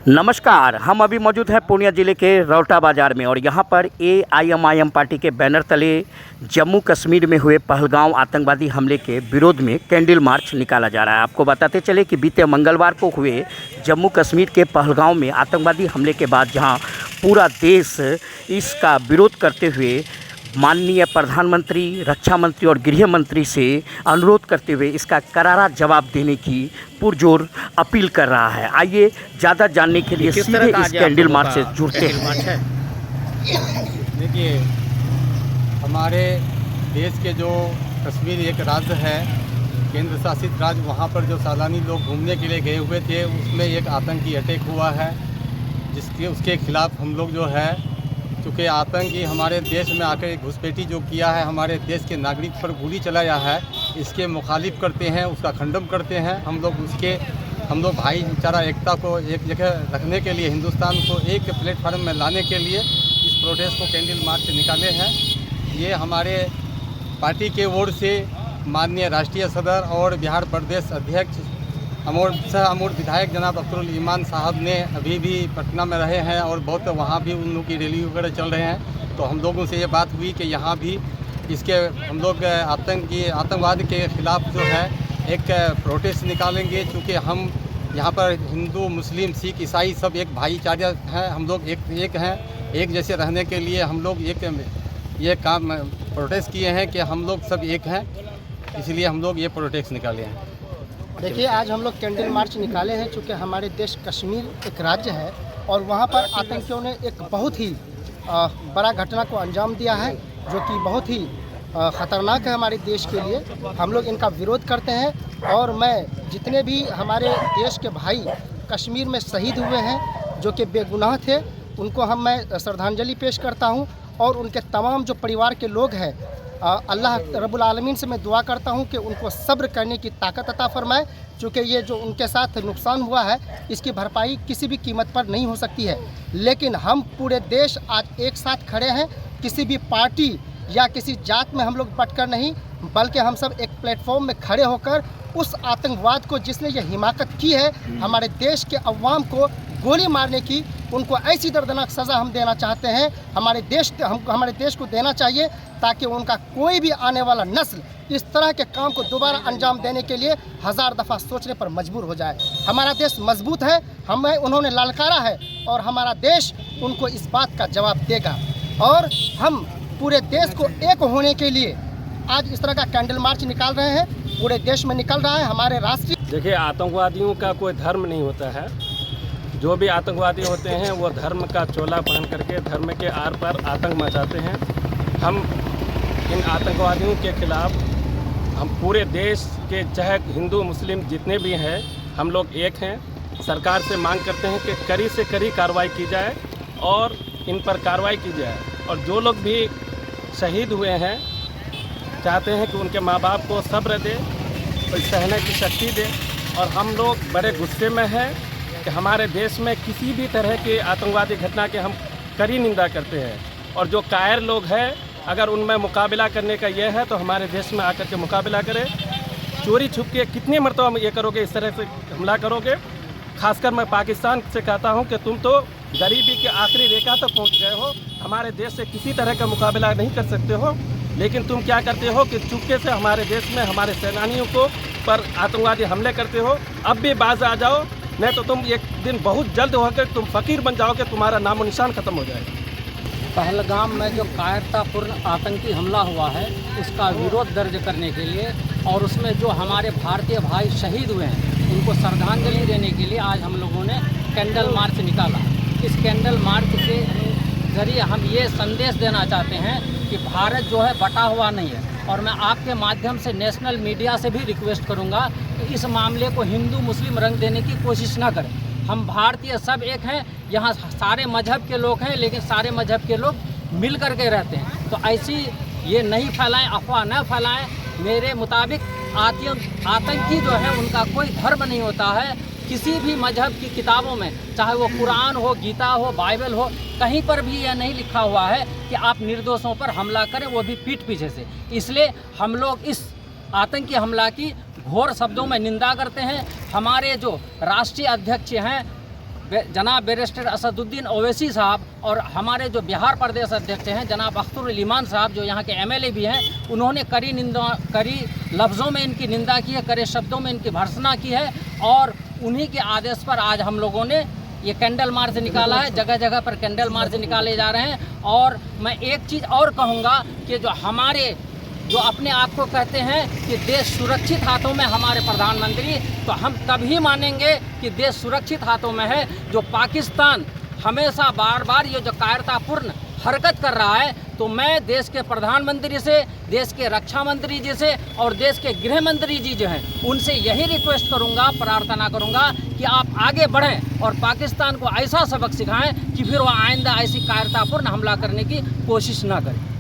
नमस्कार, हम अभी मौजूद हैं पूर्णिया ज़िले के रौटा बाज़ार में और यहाँ पर AIMIM पार्टी के बैनर तले जम्मू कश्मीर में हुए पहलगांव आतंकवादी हमले के विरोध में कैंडल मार्च निकाला जा रहा है। आपको बताते चले कि बीते मंगलवार को हुए जम्मू कश्मीर के पहलगांव में आतंकवादी हमले के बाद जहाँ पूरा देश इसका विरोध करते हुए माननीय प्रधानमंत्री, रक्षा मंत्री और गृह मंत्री से अनुरोध करते हुए इसका करारा जवाब देने की पुरजोर अपील कर रहा है। आइए ज़्यादा जानने के लिए सीधे इस कैंडल मार्च से जुड़ते हैं। देखिए, हमारे देश के जो कश्मीर एक राज्य है, केंद्र शासित राज्य, वहाँ पर जो सैलानी लोग घूमने के लिए गए हुए थे, उसमें एक आतंकी अटैक हुआ है, उसके खिलाफ हम लोग जो है, चूँकि आतंकी हमारे देश में आकर घुसपैठी जो किया है, हमारे देश के नागरिक पर गोली चलाया है, इसके मुखालिफ करते हैं, उसका खंडन करते हैं। हम लोग भाईचारा एकता को एक जगह रखने के लिए, हिंदुस्तान को एक प्लेटफार्म में लाने के लिए इस प्रोटेस्ट को कैंडल मार्च निकाले हैं। ये हमारे पार्टी के ओर से माननीय राष्ट्रीय सदर और बिहार प्रदेश अध्यक्ष अमूर्त विधायक जनाब अख्तरुल ईमान साहब ने अभी भी पटना में रहे हैं और बहुत वहाँ भी उन लोगों की रैली वगैरह चल रहे हैं। तो हम लोगों से ये बात हुई कि यहाँ भी इसके हम लोग आतंकवाद के ख़िलाफ़ जो है एक प्रोटेस्ट निकालेंगे, क्योंकि हम यहाँ पर हिंदू, मुस्लिम, सिख, ईसाई सब एक भाईचारा हैं। हम लोग एक हैं, एक जैसे रहने के लिए हम लोग ये काम प्रोटेस्ट किए हैं कि हम लोग सब एक हैं, इसलिए हम लोग ये प्रोटेस्ट निकाले हैं। देखिए, आज हम लोग कैंडल मार्च निकाले हैं क्योंकि हमारे देश कश्मीर एक राज्य है और वहाँ पर आतंकियों ने एक बहुत ही बड़ा घटना को अंजाम दिया है, जो कि बहुत ही ख़तरनाक है हमारे देश के लिए। हम लोग इनका विरोध करते हैं और मैं जितने भी हमारे देश के भाई कश्मीर में शहीद हुए हैं, जो कि बेगुनाह थे, उनको मैं श्रद्धांजलि पेश करता हूँ और उनके तमाम जो परिवार के लोग हैं, अल्लाह रब्बुल आलमीन से मैं दुआ करता हूं कि उनको सब्र करने की ताकत अता फरमाए, क्योंकि ये जो उनके साथ नुकसान हुआ है इसकी भरपाई किसी भी कीमत पर नहीं हो सकती है। लेकिन हम पूरे देश आज एक साथ खड़े हैं, किसी भी पार्टी या किसी जात में हम लोग बटकर नहीं, बल्कि हम सब एक प्लेटफॉर्म में खड़े होकर उस आतंकवाद को, जिसने ये हिमाकत की है हमारे देश के अवाम को गोली मारने की, उनको ऐसी दर्दनाक सज़ा हम देना चाहते हैं। हमारे देश को देना चाहिए, ताकि उनका कोई भी आने वाला नस्ल इस तरह के काम को दोबारा अंजाम देने के लिए हज़ार दफ़ा सोचने पर मजबूर हो जाए। हमारा देश मजबूत है, हमें उन्होंने ललकारा है और हमारा देश उनको इस बात का जवाब देगा। और हम पूरे देश को एक होने के लिए आज इस तरह का कैंडल मार्च निकाल रहे हैं, पूरे देश में निकल रहा है हमारे राष्ट्रीय। देखिए, आतंकवादियों का कोई धर्म नहीं होता है। जो भी आतंकवादी होते हैं वो धर्म का चोला पहन करके धर्म के आर पार आतंक मचाते हैं। हम इन आतंकवादियों के खिलाफ हम पूरे देश के, चाहे हिंदू मुस्लिम जितने भी हैं, हम लोग एक हैं। सरकार से मांग करते हैं कि कड़ी से कड़ी कार्रवाई की जाए और इन पर कार्रवाई की जाए। और जो लोग भी शहीद हुए हैं, चाहते हैं कि उनके माँ बाप को सब्र दे और सहने की शक्ति दे। और हम लोग बड़े गुस्से में हैं कि हमारे देश में किसी भी तरह के आतंकवादी घटना के हम कड़ी निंदा करते हैं। और जो कायर लोग हैं, अगर उनमें मुकाबला करने का ये है तो हमारे देश में आकर के मुकाबला करें। चोरी छुप के कितने मरतबा ये करोगे, इस तरह से हमला करोगे। खासकर मैं पाकिस्तान से कहता हूँ कि तुम तो गरीबी के आखिरी रेखा तक पहुँच गए हो, हमारे देश से किसी तरह का मुकाबला नहीं कर सकते हो। लेकिन तुम क्या करते हो कि चुपके से हमारे देश में हमारे सेनानियों को पर आतंकवादी हमले करते हो। अब भी बाज आ जाओ, नहीं तो तुम एक दिन बहुत जल्द होकर तुम फ़कीर बन जाओगे, तुम्हारा नामो निशान ख़त्म हो जाएगा। पहलगाम में जो कायरतापूर्ण आतंकी हमला हुआ है, उसका विरोध दर्ज करने के लिए और उसमें जो हमारे भारतीय भाई शहीद हुए हैं, उनको श्रद्धांजलि देने के लिए आज हम लोगों ने कैंडल मार्च निकाला। इस कैंडल मार्च के ज़रिए हम ये संदेश देना चाहते हैं कि भारत जो है बटा हुआ नहीं है। और मैं आपके माध्यम से नेशनल मीडिया से भी रिक्वेस्ट करूंगा कि इस मामले को हिंदू मुस्लिम रंग देने की कोशिश ना करें। हम भारतीय सब एक हैं, यहाँ सारे मजहब के लोग हैं, लेकिन सारे मजहब के लोग मिल कर के रहते हैं। तो ऐसी ये नहीं फैलाएं, अफवाह न फैलाएं। मेरे मुताबिक आतंकी जो है उनका कोई धर्म नहीं होता है। किसी भी मजहब की किताबों में, चाहे वो कुरान हो, गीता हो, बाइबल हो, कहीं पर भी यह नहीं लिखा हुआ है कि आप निर्दोषों पर हमला करें, वो भी पीठ पीछे से। इसलिए हम लोग इस आतंकी हमला की घोर शब्दों में निंदा करते हैं। हमारे जो राष्ट्रीय अध्यक्ष हैं जनाब बैरिस्टर असदुद्दीन ओवैसी साहब और हमारे जो बिहार प्रदेश अध्यक्ष हैं जनाब अख्तरुल ईमान साहब, जो यहाँ के एमएलए भी हैं, उन्होंने कड़ी लफ्ज़ों में इनकी निंदा की है, कड़े शब्दों में इनकी भर्त्सना की है। और उन्हीं के आदेश पर आज हम लोगों ने ये कैंडल मार्च निकाला है। जगह जगह पर कैंडल मार्च निकाले जा रहे हैं। और मैं एक चीज़ और कहूँगा कि जो अपने आप को कहते हैं कि देश सुरक्षित हाथों में हमारे प्रधानमंत्री, तो हम तभी मानेंगे कि देश सुरक्षित हाथों में है जो पाकिस्तान हमेशा बार बार ये जो कायरतापूर्ण हरकत कर रहा है। तो मैं देश के प्रधानमंत्री से, देश के रक्षा मंत्री जी से और देश के गृह मंत्री जी जो हैं उनसे यही रिक्वेस्ट करूंगा, प्रार्थना करूंगा कि आप आगे बढ़ें और पाकिस्तान को ऐसा सबक सिखाएं कि फिर वह आइंदा ऐसी कायरतापूर्ण हमला करने की कोशिश ना करें।